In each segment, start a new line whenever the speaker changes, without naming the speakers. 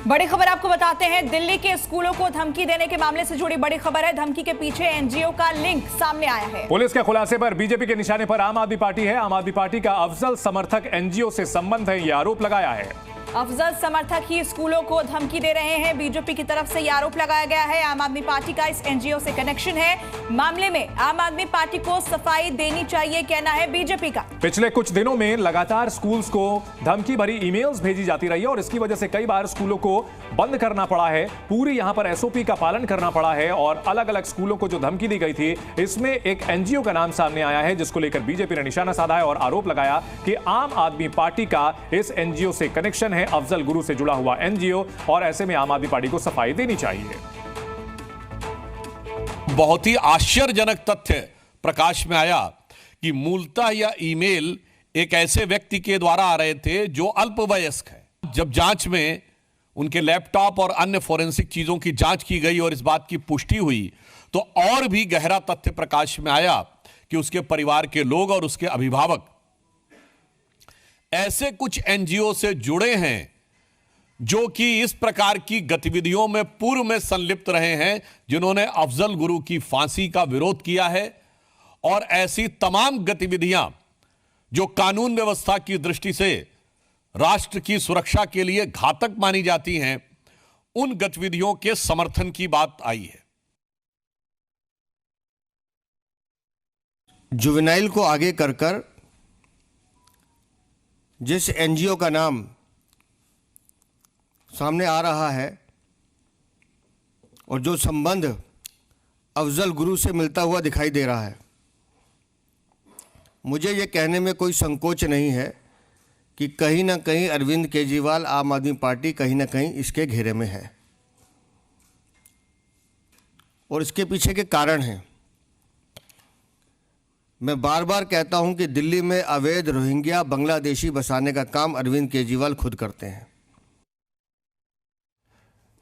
बड़ी खबर आपको बताते हैं, दिल्ली के स्कूलों को धमकी देने के मामले से जुड़ी बड़ी खबर है। धमकी के पीछे एनजीओ का लिंक सामने आया है।
पुलिस के खुलासे पर बीजेपी के निशाने पर आम आदमी पार्टी है। आम आदमी पार्टी का अफजल समर्थक एनजीओ से संबंध है, यह आरोप लगाया है।
अफजल समर्थक ही स्कूलों को धमकी दे रहे हैं। बीजेपी की तरफ से यह आरोप लगाया गया है। आम आदमी पार्टी का इस एनजीओ से कनेक्शन है। मामले में आम आदमी पार्टी को सफाई देनी चाहिए, कहना है बीजेपी का।
पिछले कुछ दिनों में लगातार स्कूल्स को धमकी भरी ईमेल्स भेजी जाती रही है और इसकी वजह से कई बार स्कूलों को बंद करना पड़ा है। पूरी यहां पर एसओपी का पालन करना पड़ा है और अलग अलग स्कूलों को जो धमकी दी गई थी, इसमें एक एनजीओ का नाम सामने आया है, जिसको लेकर बीजेपी ने निशाना साधा है और आरोप लगाया कि आम आदमी पार्टी का इस एनजीओ से कनेक्शन है, अफजल गुरु से जुड़ा हुआ एनजीओ, और ऐसे में आम आदमी पार्टी को सफाई देनी चाहिए।
बहुत ही आश्चर्यजनक तथ्य प्रकाश में आया कि मूलतः यह ईमेल एक ऐसे व्यक्ति के द्वारा आ रहे थे जो अल्पवयस्क है। जब जांच में उनके लैपटॉप और अन्य फोरेंसिक चीजों की जांच की गई और इस बात की पुष्टि हुई तो और भी गहरा तथ्य प्रकाश में आया कि उसके परिवार के लोग और उसके अभिभावक ऐसे कुछ एनजीओ से जुड़े हैं जो कि इस प्रकार की गतिविधियों में पूर्व में संलिप्त रहे हैं, जिन्होंने अफजल गुरु की फांसी का विरोध किया है। और ऐसी तमाम गतिविधियां जो कानून व्यवस्था की दृष्टि से राष्ट्र की सुरक्षा के लिए घातक मानी जाती हैं, उन गतिविधियों के समर्थन की बात आई है।
जुवेनाइल को आगे कर जिस एनजीओ का नाम सामने आ रहा है और जो संबंध अफजल गुरु से मिलता हुआ दिखाई दे रहा है, मुझे ये कहने में कोई संकोच नहीं है कि कहीं ना कहीं अरविंद केजरीवाल, आम आदमी पार्टी कहीं ना कहीं इसके घेरे में है और इसके पीछे के कारण हैं। मैं बार बार कहता हूं कि दिल्ली में अवैध रोहिंग्या बांग्लादेशी बसाने का काम अरविंद केजरीवाल खुद करते हैं।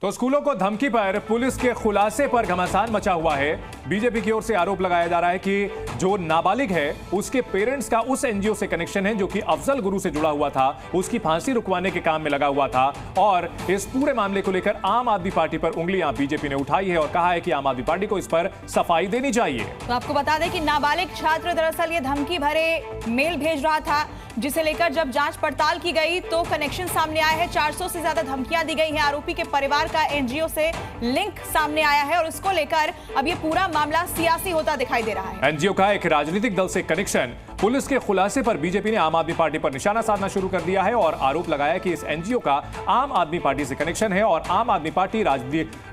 तो स्कूलों को धमकी पर पुलिस के खुलासे पर घमासान मचा हुआ है। बीजेपी की ओर से आरोप लगाया जा रहा है कि जो नाबालिग है उसके पेरेंट्स का उस एनजीओ से कनेक्शन है जो कि अफजल गुरु से जुड़ा हुआ था, उसकी फांसी रुकवाने के काम में लगा हुआ था। और इस पूरे मामले को लेकर आम आदमी पार्टी पर उंगलियां बीजेपी ने उठाई है और कहा है कि आम आदमी पार्टी को इस पर सफाई देनी चाहिए।
तो आपको बता दें कि नाबालिग छात्र दरअसल ये धमकी भरे मेल भेज रहा था, जिसे लेकर जब जांच पड़ताल की गई तो कनेक्शन सामने आया है। 400 से ज्यादा धमकियां दी गई हैं। आरोपी के परिवार का एनजीओ से लिंक सामने आया है और इसको लेकर अब ये पूरा मामला सियासी होता दिखाई दे रहा है।
एनजीओ का एक राजनीतिक दल से कनेक्शन, पुलिस के खुलासे पर बीजेपी ने आम आदमी पार्टी पर निशाना साधना शुरू कर दिया है और आरोप लगाया कि इस एनजीओ का आम आदमी पार्टी से कनेक्शन है और आम आदमी पार्टी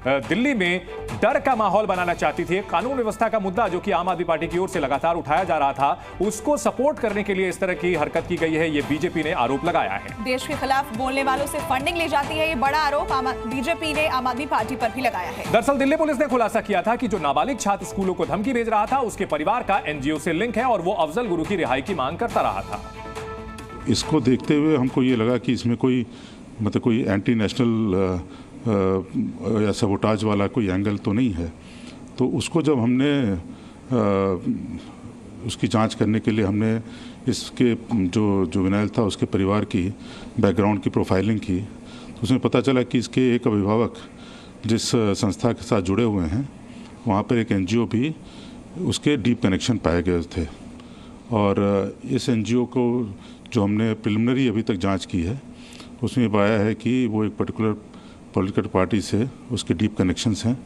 दिल्ली में डर का माहौल बनाना चाहती थी। कानून व्यवस्था का मुद्दा जो कि आम आदमी पार्टी की ओर से लगातार उठाया जा रहा था, उसको सपोर्ट करने के लिए इस तरह की हरकत की गई है, ये बीजेपी ने आरोप लगाया है।
देश के खिलाफ बोलने वालों से फंडिंग ली जाती है, ये बड़ा आरोप बीजेपी ने आम आदमी पार्टी पर भी लगाया है।
दरअसल दिल्ली पुलिस ने खुलासा किया था कि जो नाबालिग छात्र स्कूलों को धमकी भेज रहा था, उसके परिवार का एनजीओ से लिंक है और वो अफजल गुरु की रिहाई की मांग करता रहा था।
इसको देखते हुए हमको ये लगा कि इसमें कोई कोई एंटी नेशनल या सबोटाज वाला कोई एंगल तो नहीं है। तो उसको जब हमने उसकी जांच करने के लिए हमने इसके जो जुवेनाइल था उसके परिवार की बैकग्राउंड की प्रोफाइलिंग की, तो उसमें पता चला कि इसके एक अभिभावक जिस संस्था के साथ जुड़े हुए हैं, वहाँ पर एक एनजीओ भी उसके डीप कनेक्शन पाए गए थे। और इस एनजीओ को जो हमने प्रिलिमिनरी अभी तक जांच की है, उसमें पाया है कि वो एक पर्टिकुलर पॉलिटिकल पार्टी से उसके डीप कनेक्शंस हैं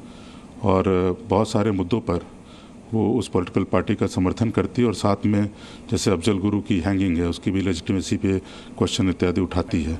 और बहुत सारे मुद्दों पर वो उस पॉलिटिकल पार्टी का समर्थन करती है और साथ में जैसे अफजल गुरु की हैंगिंग है, उसकी भी लेजिटिमेसी पे क्वेश्चन इत्यादि उठाती है।